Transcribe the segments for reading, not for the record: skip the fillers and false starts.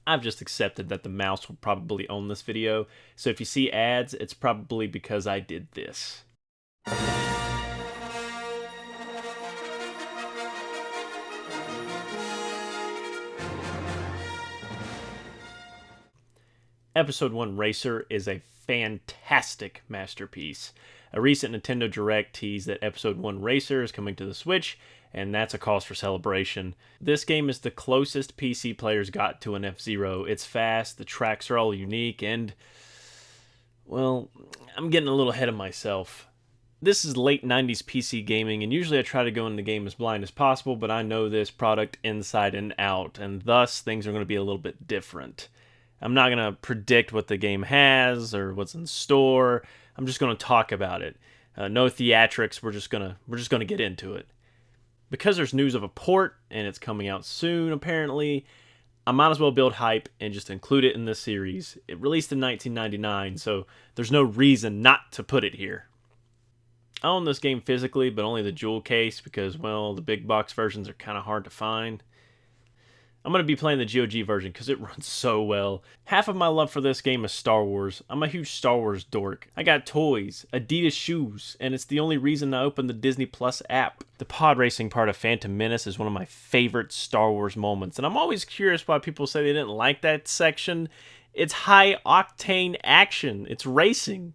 I've just accepted that the mouse will probably own this video, so if you see ads, it's probably because I did this. Episode 1 Racer is a fantastic masterpiece. A recent Nintendo Direct teased that Episode 1 Racer is coming to the Switch, and that's a cause for celebration. This game is the closest PC players got to an F-Zero. It's fast, the tracks are all unique, and, well, I'm getting a little ahead of myself. This is late 90s PC gaming, and usually I try to go into the game as blind as possible, but I know this product inside and out, and thus things are going to be a little bit different. I'm not going to predict what the game has or what's in store. I'm just going to talk about it. No theatrics. We're just going to get into it. Because there's news of a port and it's coming out soon apparently, I might as well build hype and just include it in this series. It released in 1999, so there's no reason not to put it here. I own this game physically, but only the jewel case because, well, the big box versions are kind of hard to find. I'm going to be playing the GOG version because it runs so well. Half of my love for this game is Star Wars. I'm a huge Star Wars dork. I got toys, Adidas shoes, and it's the only reason I opened the Disney Plus app. The pod racing part of Phantom Menace is one of my favorite Star Wars moments, and I'm always curious why people say they didn't like that section. It's high-octane action. It's racing.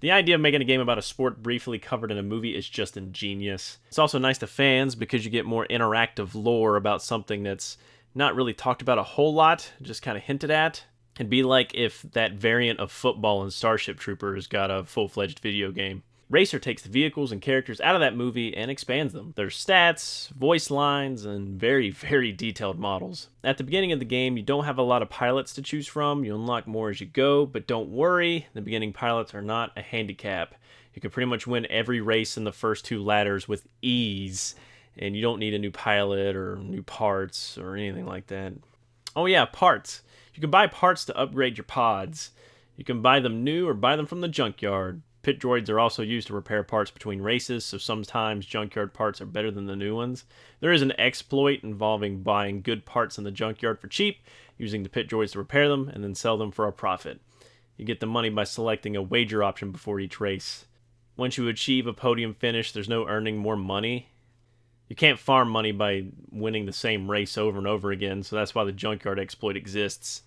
The idea of making a game about a sport briefly covered in a movie is just ingenious. It's also nice to fans because you get more interactive lore about something that's not really talked about a whole lot, just kind of hinted at. It'd be like if that variant of football in Starship Troopers got a full-fledged video game. Racer takes the vehicles and characters out of that movie and expands them. There's stats, voice lines, and very, very detailed models. At the beginning of the game, you don't have a lot of pilots to choose from. You unlock more as you go, but don't worry, the beginning pilots are not a handicap. You can pretty much win every race in the first 2 ladders with ease, and you don't need a new pilot or new parts or anything like that. Oh yeah, parts. You can buy parts to upgrade your pods. You can buy them new or buy them from the junkyard. Pit droids are also used to repair parts between races, so sometimes junkyard parts are better than the new ones. There is an exploit involving buying good parts in the junkyard for cheap, using the pit droids to repair them, and then sell them for a profit. You get the money by selecting a wager option before each race. Once you achieve a podium finish, there's no earning more money. You can't farm money by winning the same race over and over again, so that's why the junkyard exploit exists.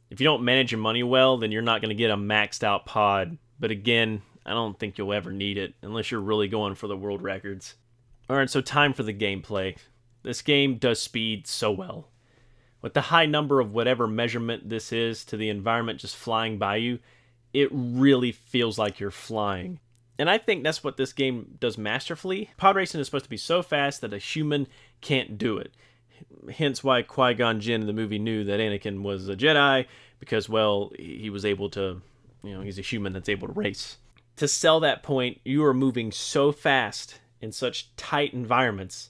If you don't manage your money well, then you're not going to get a maxed out pod. But again, I don't think you'll ever need it, unless you're really going for the world records. Alright, so time for the gameplay. This game does speed so well. With the high number of whatever measurement this is to the environment just flying by you, it really feels like you're flying. And I think that's what this game does masterfully. Pod racing is supposed to be so fast that a human can't do it. Hence why Qui-Gon Jinn in the movie knew that Anakin was a Jedi, because, well, he was able to, he's a human that's able to race. To sell that point, you are moving so fast in such tight environments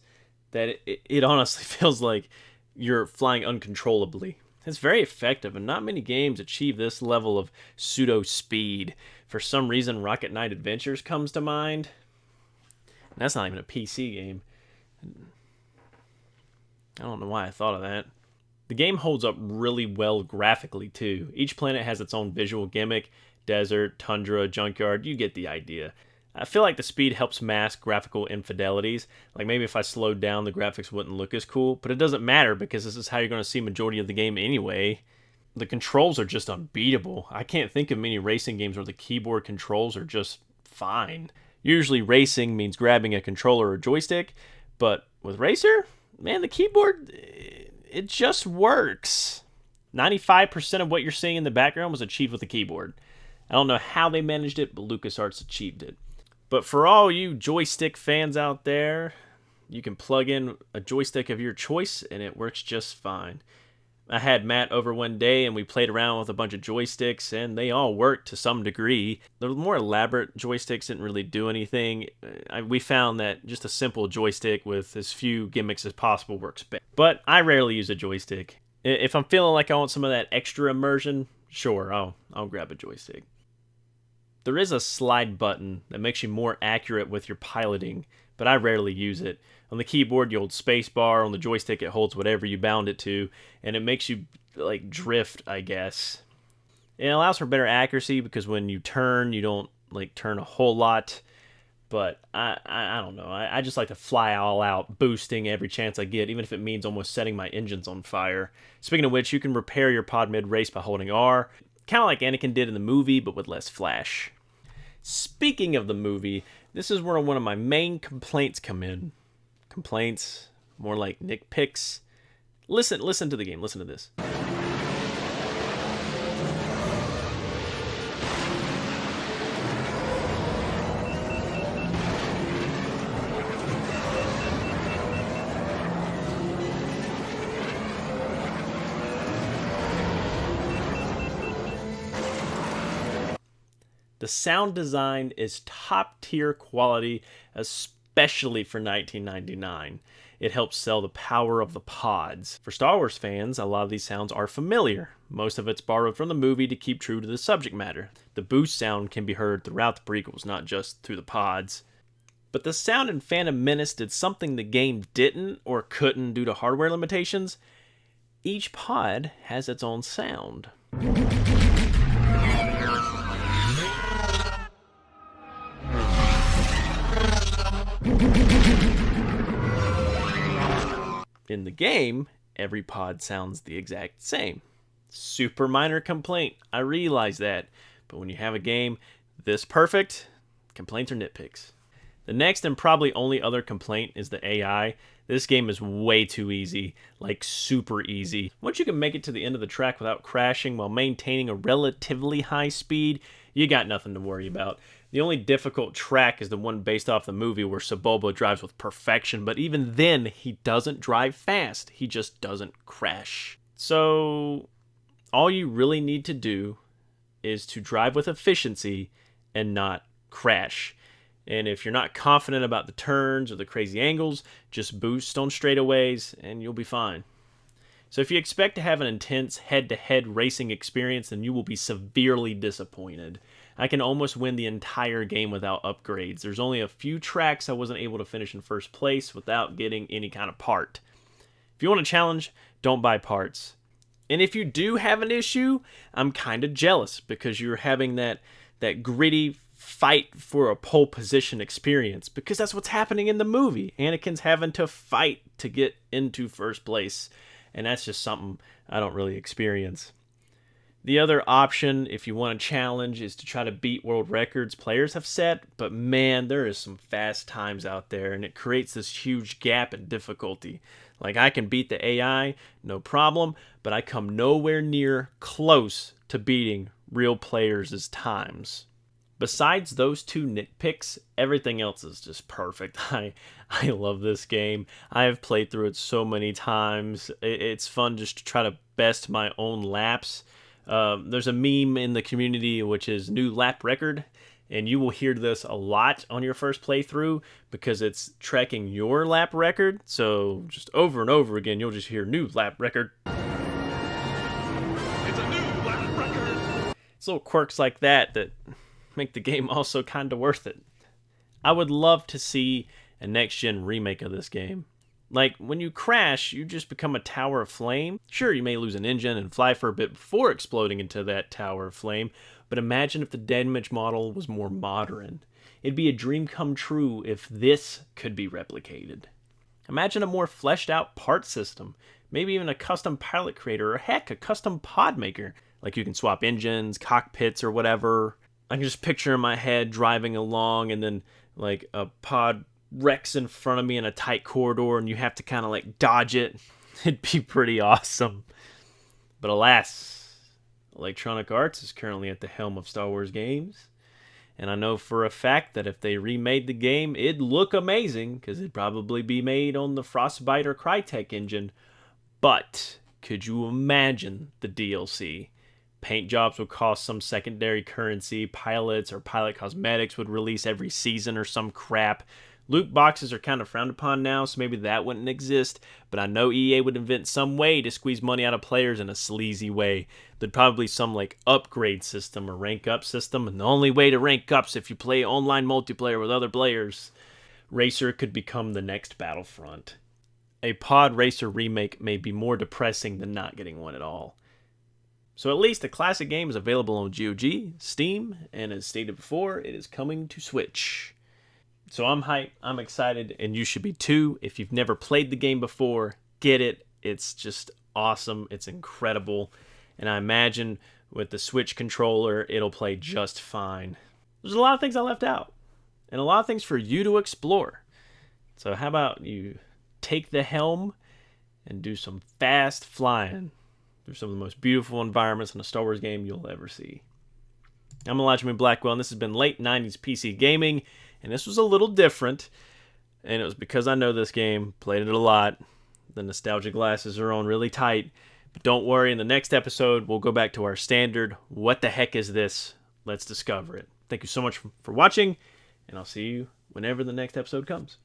that it honestly feels like you're flying uncontrollably. It's very effective, and not many games achieve this level of pseudo-speed. For some reason, Rocket Knight Adventures comes to mind. And that's not even a PC game. I don't know why I thought of that. The game holds up really well graphically, too. Each planet has its own visual gimmick. Desert, tundra, junkyard, you get the idea. I feel like the speed helps mask graphical infidelities. Like maybe if I slowed down, the graphics wouldn't look as cool. But it doesn't matter because this is how you're going to see majority of the game anyway. The controls are just unbeatable. I can't think of many racing games where the keyboard controls are just fine. Usually racing means grabbing a controller or joystick. But with Racer, man, the keyboard, it just works. 95% of what you're seeing in the background was achieved with the keyboard. I don't know how they managed it, but LucasArts achieved it. But for all you joystick fans out there, you can plug in a joystick of your choice and it works just fine. I had Matt over one day and we played around with a bunch of joysticks and they all worked to some degree. The more elaborate joysticks didn't really do anything. We found that just a simple joystick with as few gimmicks as possible works best. But I rarely use a joystick. If I'm feeling like I want some of that extra immersion, sure, I'll grab a joystick. There is a slide button that makes you more accurate with your piloting, but I rarely use it. On the keyboard, you hold spacebar. On the joystick, it holds whatever you bound it to, and it makes you like drift, I guess. It allows for better accuracy because when you turn, you don't like turn a whole lot. But I don't know. I just like to fly all out, boosting every chance I get, even if it means almost setting my engines on fire. Speaking of which, you can repair your pod mid-race by holding R, kind of like Anakin did in the movie, but with less flash. Speaking of the movie, this is where one of my main complaints come in. Complaints, more like nitpicks. Listen to the game. Listen to this. The sound design is top tier quality, especially for 1999. It helps sell the power of the pods. For Star Wars fans, a lot of these sounds are familiar. Most of it's borrowed from the movie to keep true to the subject matter. The boost sound can be heard throughout the prequels, not just through the pods. But the sound in Phantom Menace did something the game didn't or couldn't due to hardware limitations. Each pod has its own sound. In the game, every pod sounds the exact same. Super minor complaint, I realize that. But when you have a game this perfect, complaints are nitpicks. The next and probably only other complaint is the AI. This game is way too easy, like super easy. Once you can make it to the end of the track without crashing while maintaining a relatively high speed, you got nothing to worry about. The only difficult track is the one based off the movie where Sebulba drives with perfection, but even then, he doesn't drive fast. He just doesn't crash. So, all you really need to do is to drive with efficiency and not crash. And if you're not confident about the turns or the crazy angles, just boost on straightaways and you'll be fine. So if you expect to have an intense head-to-head racing experience, then you will be severely disappointed. I can almost win the entire game without upgrades. There's only a few tracks I wasn't able to finish in first place without getting any kind of part. If you want a challenge, don't buy parts. And if you do have an issue, I'm kind of jealous because you're having that gritty fight for a pole position experience, because that's what's happening in the movie. Anakin's having to fight to get into first place, and that's just something I don't really experience. The other option, if you want a challenge, is to try to beat world records players have set, but man, there is some fast times out there, and it creates this huge gap in difficulty. Like, I can beat the AI, no problem, but I come nowhere near close to beating real players' times. Besides those two nitpicks, everything else is just perfect. I love this game. I have played through it so many times. It's fun just to try to best my own laps. There's a meme in the community which is new lap record, and you will hear this a lot on your first playthrough because it's tracking your lap record. So just over and over again, you'll just hear new lap record. It's a new lap record. It's little quirks like that make the game also kind of worth it. I would love to see a next-gen remake of this game. Like, when you crash, you just become a tower of flame. Sure, you may lose an engine and fly for a bit before exploding into that tower of flame, but imagine if the damage model was more modern. It'd be a dream come true if this could be replicated. Imagine a more fleshed out part system, maybe even a custom pilot creator, or heck, a custom pod maker. Like, you can swap engines, cockpits, or whatever. I can just picture in my head driving along and then like a pod wrecks in front of me in a tight corridor and you have to kind of like dodge it. It'd be pretty awesome. But alas, Electronic Arts is currently at the helm of Star Wars games. And I know for a fact that if they remade the game, it'd look amazing because it'd probably be made on the Frostbite or Crytek engine. But could you imagine the DLC? Paint jobs would cost some secondary currency, pilots or pilot cosmetics would release every season or some crap. Loot boxes are kind of frowned upon now, so maybe that wouldn't exist, but I know EA would invent some way to squeeze money out of players in a sleazy way. There'd probably be some like upgrade system or rank up system, and the only way to rank up's if you play online multiplayer with other players. Racer could become the next Battlefront. A Pod Racer remake may be more depressing than not getting one at all. So at least the classic game is available on GOG, Steam, and as stated before, it is coming to Switch. So I'm hyped, I'm excited, and you should be too. If you've never played the game before, get it. It's just awesome. It's incredible. And I imagine with the Switch controller, it'll play just fine. There's a lot of things I left out, and a lot of things for you to explore. So how about you take the helm and do some fast flying through some of the most beautiful environments in a Star Wars game you'll ever see. I'm Elijah Blackwell, and this has been Late 90s PC Gaming, and this was a little different, and it was because I know this game, played it a lot. The nostalgia glasses are on really tight, but don't worry, in the next episode, we'll go back to our standard, what the heck is this? Let's discover it. Thank you so much for watching, and I'll see you whenever the next episode comes.